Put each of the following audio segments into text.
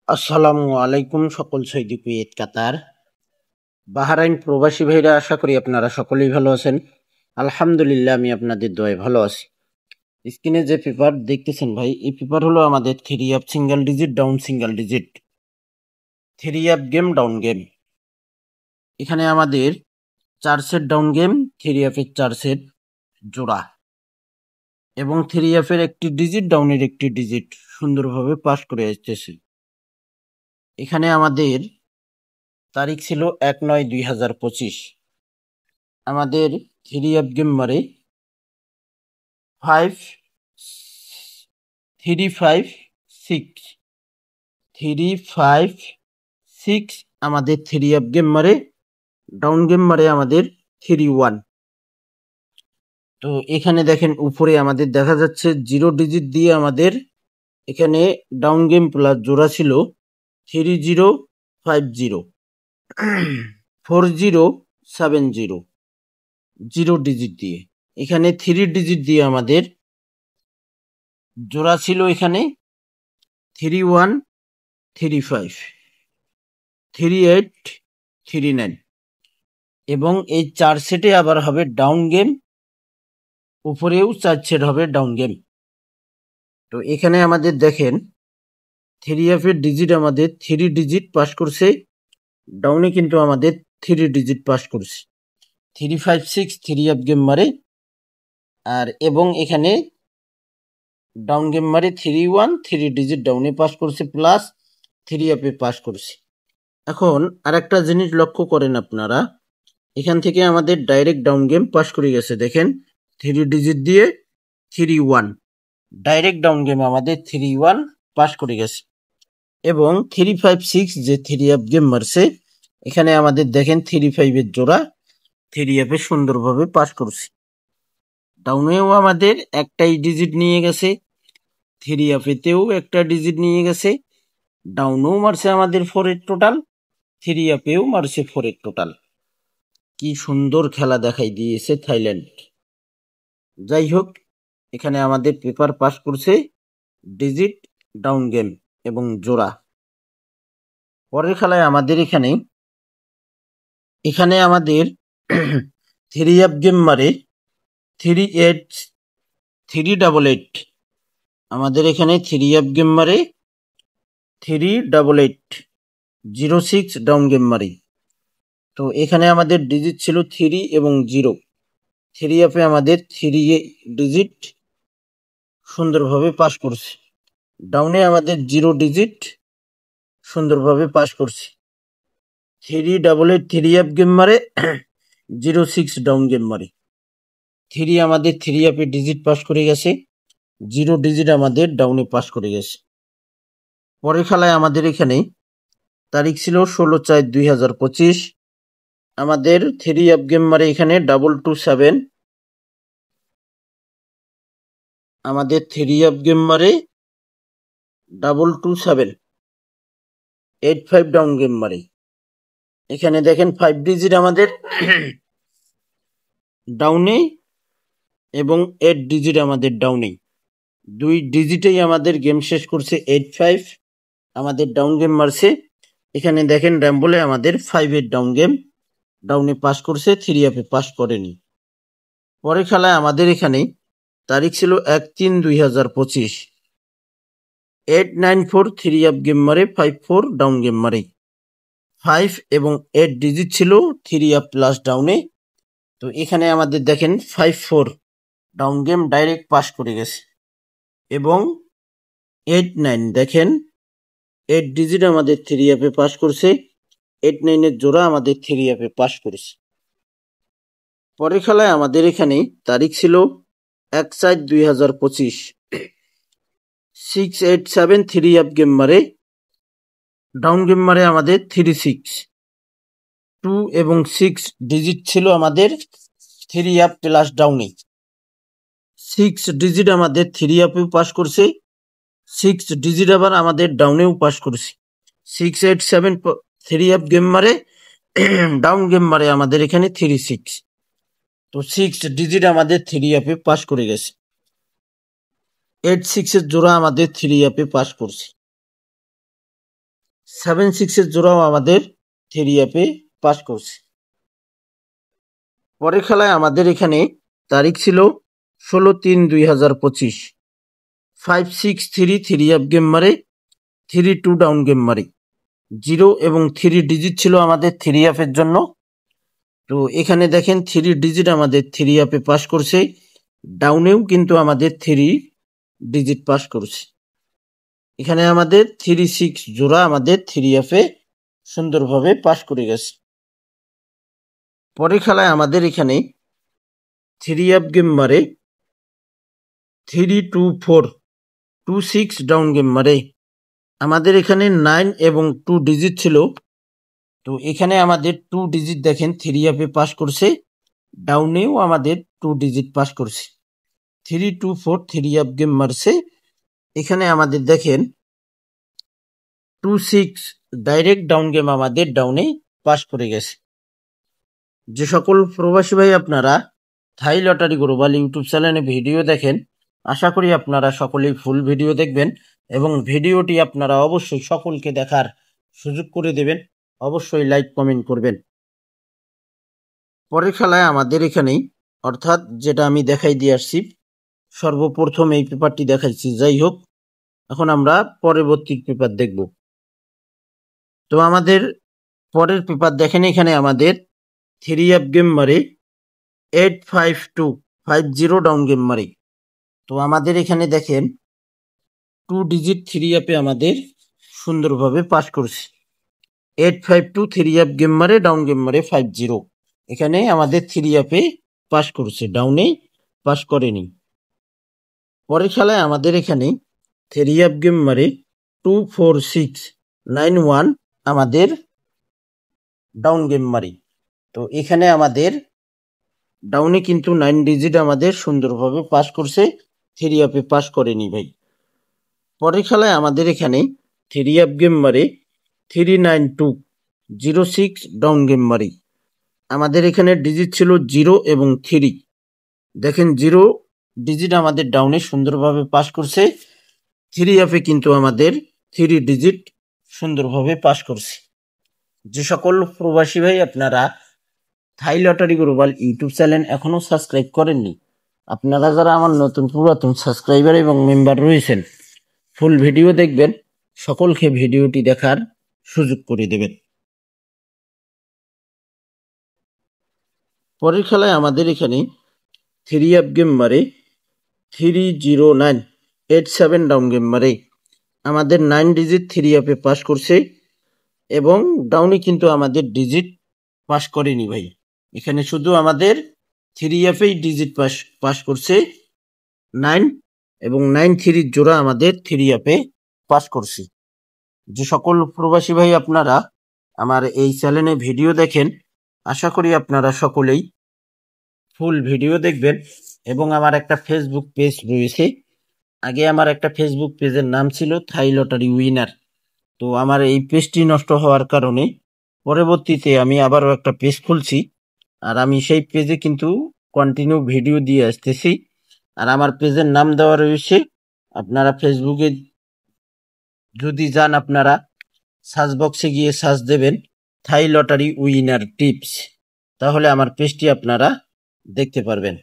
আসসালামু আলাইকুম সকল সৌদি কুয়েত কাতার বাহরাইন প্রবাসী ভাইরা, আশা করি আপনারা সকলেই ভালো আছেন। আলহামদুলিল্লাহ, আমি আপনাদের দোয়ায় ভালো আছি। স্ক্রিনে যে পেপার দেখতেছেন ভাই, এই পেপার হলো আমাদের three up single digit down single digit, three up game down game. এখানে আমাদের 4 সেট ডাউন গেম, থ্রি আপের 4 সেট জোড়া এবং থ্রি আপের একটি ডিজিট ডাউনের একটি ডিজিট সুন্দরভাবে পাস করে আসতেছে। এখানে আমাদের তারিখ ছিল 1/9/2025। আমাদের থ্রি আপ গেম মারে 5 3 5 6 আমাদের থ্রি আপ গেম মারে। ডাউন গেম মারে আমাদের 3-1। তো এখানে দেখেন উপরে আমাদের দেখা যাচ্ছে 0 ডিজিট দিয়ে আমাদের এখানে ডাউন গেম প্লাস জোড়া ছিল 3050 4070 0 ডিজিট দিয়ে। এখানে 3 ডিজিট দিয়ে আমাদের জোড়া ছিল এখানে 3135 3839 এবং এই 4 সেটে আবার হবে ডাউন গেম, উপরেও 4 সেট হবে ডাউন গেম। তো এখানে আমাদের দেখেন থ্রি এফের ডিজিট আমাদের 3 ডিজিট পাস করছে, ডাউনে কিন্তু আমাদের 3 ডিজিট পাস করছে। 356 থ্রি এফ গেম মারে আর এবং এখানে ডাউন গেম মারে 3-1, 3 ডিজিট ডাউনে পাস করছে প্লাস থ্রি এফে পাস করছে। এখন আরেকটা জিনিস লক্ষ্য করেন আপনারা, এখান থেকে আমাদের ডাইরেক্ট ডাউন গেম পাস করে গেছে। দেখেন 3 ডিজিট দিয়ে 3-1 ডাইরেক্ট ডাউন গেম আমাদের 3-1 পাস করে গেছে। এবং 356 যে থ্রি আপ গেম মারছে, এখানে আমাদের দেখেন 3-5 জোড়া থ্রি আপে সুন্দরভাবে পাস করছে। ডাউনেও আমাদের একটাই ডিজিট নিয়ে গেছে, থ্রি আপেতেও একটা ডিজিট নিয়ে গেছে। ডাউনেও মারছে আমাদের 4 টোটাল, থ্রি আপেও মারছে 4 টোটাল। কি সুন্দর খেলা দেখাই দিয়েছে থাইল্যান্ড। যাই হোক, এখানে আমাদের পেপার পাস করছে ডিজিট, ডাউন গেম এবং জোড়া। পরের খেলায় আমাদের এখানে আমাদের থ্রি আপ গেম মারে 3-8 আমাদের এখানে থ্রি আপ গেম মারে 3-8 06 ডাউন গেম মারে। তো এখানে আমাদের ডিজিট ছিল 3 এবং 0। থ্রি আপে আমাদের 3 ডিজিট সুন্দরভাবে পাস করছে, ডাউনে আমাদের 0 ডিজিট সুন্দরভাবে পাস করছে। 3-8 থ্রি আপ গেম মারে 06 ডাউন গেম মারে। থ্রি আমাদের থ্রি আপে ডিজিট পাস করে গেছে, 0 ডিজিট আমাদের ডাউনে পাস করে গেছে। পরের খেলায় আমাদের এখানে তারিখ ছিল 16/4/2025। আমাদের থ্রি আপ গেম মারে এখানে 227। আমাদের থ্রি আপ গেম মারে 227 85 ডাউন গেম মারে। এখানে দেখেন 5 ডিজিট আমাদের ডাউনে এবং 8 ডিজিট আমাদের ডাউনে, 2 ডিজিটেই আমাদের গেম শেষ করছে 85 আমাদের ডাউন গেম মারছে। এখানে দেখেন র্যাম্বলে আমাদের 5 ডাউন গেম ডাউনে পাস করছে, থ্রি আপে পাস করেনি। পরের খেলায় আমাদের এখানে তারিখ ছিল 1/3/2025। 894 থ্রি আপ গেম মারে 54 ডাউন গেম মারে। 5 এবং 8 ডিজিট ছিল থ্রি আপ প্লাস ডাউনে। তো এখানে আমাদের দেখেন 54 ডাউন গেম ডাইরেক্ট পাস করে গেছে এবং 89 দেখেন 8 ডিজিট আমাদের থ্রি আপে পাস করছে, 89 জোড়া আমাদের থ্রি আপে পাস করেছে। পরের খেলায় আমাদের এখানে তারিখ ছিল 1/4/2025। 687 থ্রি আপ গেম মারে, ডাউন গেম মারে আমাদের 36। 2 এবং 6 ডিজিট ছিল আমাদের থ্রি আপ প্লাস ডাউনে। 6 ডিজিট আমাদের থ্রি আপেও পাস করছে, 6 ডিজিট আবার আমাদের ডাউনেও পাস করছে। 687 থ্রি আপ গেম মারে, ডাউন গেম মারে আমাদের এখানে 36। তো 6 ডিজিট আমাদের থ্রি আপে পাস করে গেছে। 86 জোড়া আমাদের থ্রি আপে পাস করছে। 7-6 জোড়াও আমাদের থ্রি অ্যাপে পাস করছে। পরের খেলায় আমাদের এখানে তারিখ ছিল 16-3-2025। 5-6-3 থ্রি অ্যাপ গেম মারে, 3-2 ডাউন গেম মারে। 0 এবং 3 ডিজিট ছিল আমাদের থ্রি অ্যাপের জন্য। তো এখানে দেখেন 3 ডিজিট আমাদের থ্রি অ্যাপে পাস করছে, ডাউনেও কিন্তু আমাদের 3 ডিজিট পাস করছে। এখানে আমাদের 3-6 জোড়া আমাদের থ্রি অ্যাপে সুন্দরভাবে পাস করে গেছে। পরের খেলায় আমাদের এখানে থ্রি অ্যাপ গেম মারে, 3-2-4 2-6 ডাউন গেম মারে। আমাদের এখানে 9 এবং 2 ডিজিট ছিল। তো এখানে আমাদের 2 ডিজিট দেখেন থ্রি অ্যাপে পাস করছে, ডাউনেও আমাদের 2 ডিজিট পাস করছে। 3-2-4 থ্রি অ্যাপ গেম মারছে। এখানে আমাদের দেখেন 2-6 ডাইরেক্ট ডাউন গেম আমাদের ডাউনে পাস করে গেছে। যে সকল প্রবাসী ভাই আপনারা থাই লটারি গ্লোবাল ইউটিউব চ্যানেলে ভিডিও দেখেন, আশা করি আপনারা সকলেই ফুল ভিডিও দেখবেন এবং ভিডিওটি আপনারা অবশ্যই সকলকে দেখার সুযোগ করে দেবেন, অবশ্যই লাইক কমেন্ট করবেন। পরের খেলায় আমাদের এখানেই, অর্থাৎ যেটা আমি দেখাই দিয়ে আসছি, সর্বপ্রথম এই পেপারটি দেখাইছি। যাই হোক, এখন আমরা পরবর্তী পেপার দেখব। তো আমাদের পরের পেপার দেখেন, এখানে আমাদের থ্রি অ্যাপ গেম মারে, 8-5-2-50 ডাউন গেম মারে। তো আমাদের এখানে দেখেন 2 ডিজিট থ্রি অ্যাপে আমাদের সুন্দরভাবে পাস করছে। 8-5-2 থ্রি অ্যাপ গেম মারে, ডাউন গেম মারে 50। এখানে আমাদের থ্রি অ্যাপে পাস করছে, ডাউনে পাস করেনি। পরের খেলায় আমাদের এখানে থ্রি অ্যাপ গেম মারে, 2-4-6-9-1 আমাদের ডাউন গেম মারি। তো এখানে আমাদের ডাউনে কিন্তু 9 ডিজিট আমাদের সুন্দরভাবে পাস করছে, থ্রি অ্যাপে পাস করেনি ভাই। পরের খেলায় আমাদের এখানে থ্রি অ্যাপ গেম মারে, 3-9-2-0-6 ডাউন গেম মারি। আমাদের এখানে ডিজিট ছিল 0 এবং 3। দেখেন 0 ডিজিট আমাদের ডাউনে সুন্দরভাবে পাস করছে, থ্রি অ্যাপে কিন্তু আমাদের 3 ডিজিট সুন্দরভাবে পাস করছে। যে সকল প্রবাসী ভাই আপনারা থাই লটারি গ্লোবাল ইউটিউব চ্যানেল এখনো সাবস্ক্রাইব করেননি, আপনারা যারা আমার নতুন পুরাতন সাবস্ক্রাইবার এবং মেম্বার রয়েছেন, ফুল ভিডিও দেখবেন, সকলকে ভিডিওটি দেখার সুযোগ করে দেবেন। পরের খেলায় আমাদের এখানে থ্রি অ্যাপ গেম মারে, 3-0-9-8-7 ডাউন গেম মারে। আমাদের 9 ডিজিট থ্রি অ্যাপে পাস করছে এবং ডাউনে কিন্তু আমাদের ডিজিট পাস করেনি ভাই। এখানে শুধু আমাদের থ্রি অ্যাপেই ডিজিট পাস করছে 9 এবং 9-3 জোড়া আমাদের থ্রি অ্যাপে পাস করছে। যে সকল প্রবাসী ভাই আপনারা আমার এই চ্যানেলে ভিডিও দেখেন, আশা করি আপনারা সকলেই ফুল ভিডিও দেখবেন এবং আমার একটা ফেসবুক পেজ রয়েছে। আগে আমার একটা ফেসবুক পেজের নাম ছিল থাই লটারি উইনার। তো আমার এই পেজটি নষ্ট হওয়ার কারণে পরবর্তীতে আমি আবারও একটা পেজ খুলছি, আর আমি সেই পেজে কিন্তু কন্টিনিউ ভিডিও দিয়ে আসতেছি। আর আমার পেজের নাম দেওয়া রয়েছে, আপনারা ফেসবুকে যদি যান, আপনারা সার্চ বক্সে গিয়ে সার্চ দেবেন থাই লটারি উইনার টিপস, তাহলে আমার পেজটি আপনারা দেখতে পারবেন।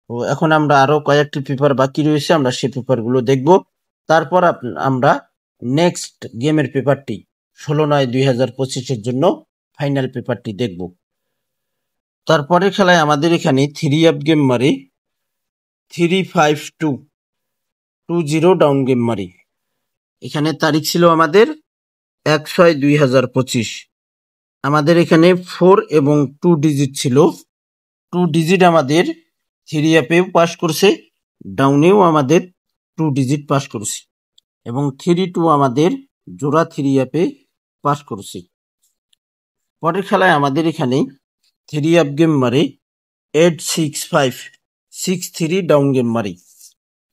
তো এখন আমরা আরো কয়েকটি পেপার বাকি রয়েছে, আমরা সেই পেপারগুলো দেখব। তারপর আমরা নেক্সট গেমের পেপারটি 16-9-2025 জন্য ফাইনাল পেপারটি দেখব। তারপরে খেলায় আমাদের এখানে থ্রি অ্যাপ গেম মারি, 3-5-2-20 ডাউন গেম মারি। এখানে তারিখ ছিল আমাদের 1-6-2025। আমাদের এখানে 4 এবং 2 ডিজিট ছিল। 2 ডিজিট আমাদের থ্রি অ্যাপেও পাস করছে, ডাউনেও আমাদের 2 ডিজিট পাস করছে এবং 3-2 আমাদের জোড়া থ্রি অ্যাপে পাস করছে। পরের খেলায় আমাদের এখানে থ্রি অ্যাপ গেম মারে, 8-6-5-6-3 ডাউন গেম মারি।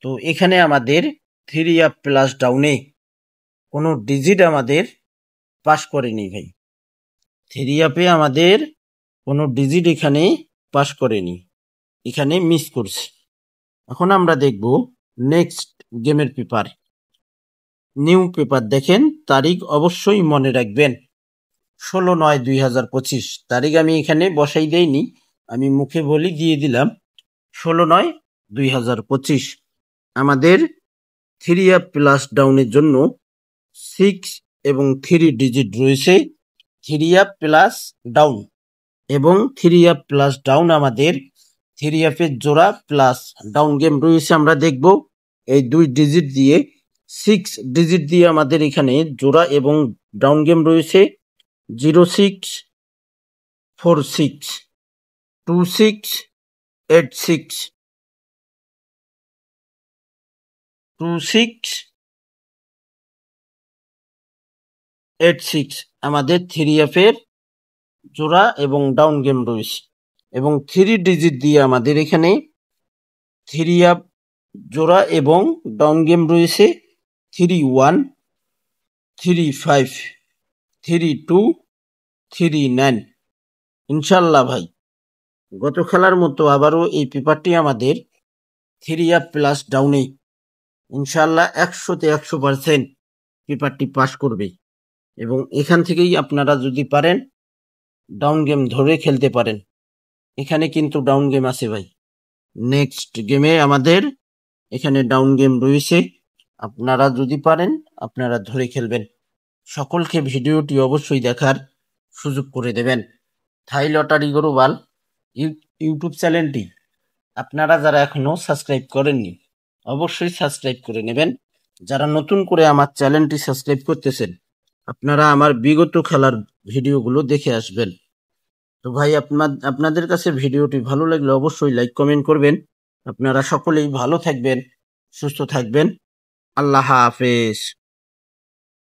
তো এখানে আমাদের থ্রি অ্যাপ প্লাস ডাউনে কোনো ডিজিট আমাদের পাস করেনি ভাই। থ্রি অ্যাপে আমাদের কোনো ডিজিট এখানে পাস করেনি, এখানে মিস করছে। এখন আমরা দেখব নেক্সট গেমের পেপার নিউ পেপার দেখেন, তারিখ অবশ্যই মনে রাখবেন 16/9/2025। তারিখ আমি এখানে বসাই দেইনি, আমি মুখে বলি দিয়ে দিলাম 16/9/2025। আমাদের 3 প্লাস ডাউনের জন্য 6 এবং 3 ডিজিট রয়েছে। 3 প্লাস ডাউন এবং 3 প্লাস ডাউন আমাদের 3 এর জোড়া প্লাস ডাউন গেম রয়েছে। আমরা দেখব এই 2 ডিজিট দিয়ে 6 ডিজিট দিয়ে আমাদের এখানে জোড়া এবং ডাউন গেম রয়েছে 0646, 2686, 2686 আমাদের 3 এর জোড়া এবং ডাউন গেম রয়েছে। এবং 3 ডিজিট দিয়ে আমাদের এখানে 3 জোড়া এবং ডাউন গেম রয়েছে 31, 35, 32, 39। ইনশাল্লাহ ভাই, গত খেলার মতো আবারও এই পেপারটি আমাদের 3 প্লাস ডাউনে ইনশাল্লাহ 100-তে 100% পেপারটি পাস করবে। এবং এখান থেকেই আপনারা যদি পারেন ডাউন গেম ধরে খেলতে পারেন। এখানে কিন্তু ডাউন গেম আছে ভাই, নেক্সট গেমে আমাদের এখানে ডাউন গেম রয়েছে। আপনারা যদি পারেন আপনারা ধরে খেলবেন। সকলকে ভিডিওটি অবশ্যই দেখার সুযোগ করে দেবেন। থাই লটারি গ্লোবাল ইউটিউব চ্যানেলটি আপনারা যারা এখনো সাবস্ক্রাইব করেননি অবশ্যই সাবস্ক্রাইব করে নেবেন। যারা নতুন করে আমার চ্যানেলটি সাবস্ক্রাইব করতেছেন আপনারা আমার বিগত খেলার ভিডিওগুলো দেখে আসবেন। তো ভাই আপনাদের কাছে ভিডিওটি ভালো লাগলে অবশ্যই লাইক কমেন্ট করবেন। আপনারা সকলেই ভালো থাকবেন, সুস্থ থাকবেন। আল্লাহ হাফেজ।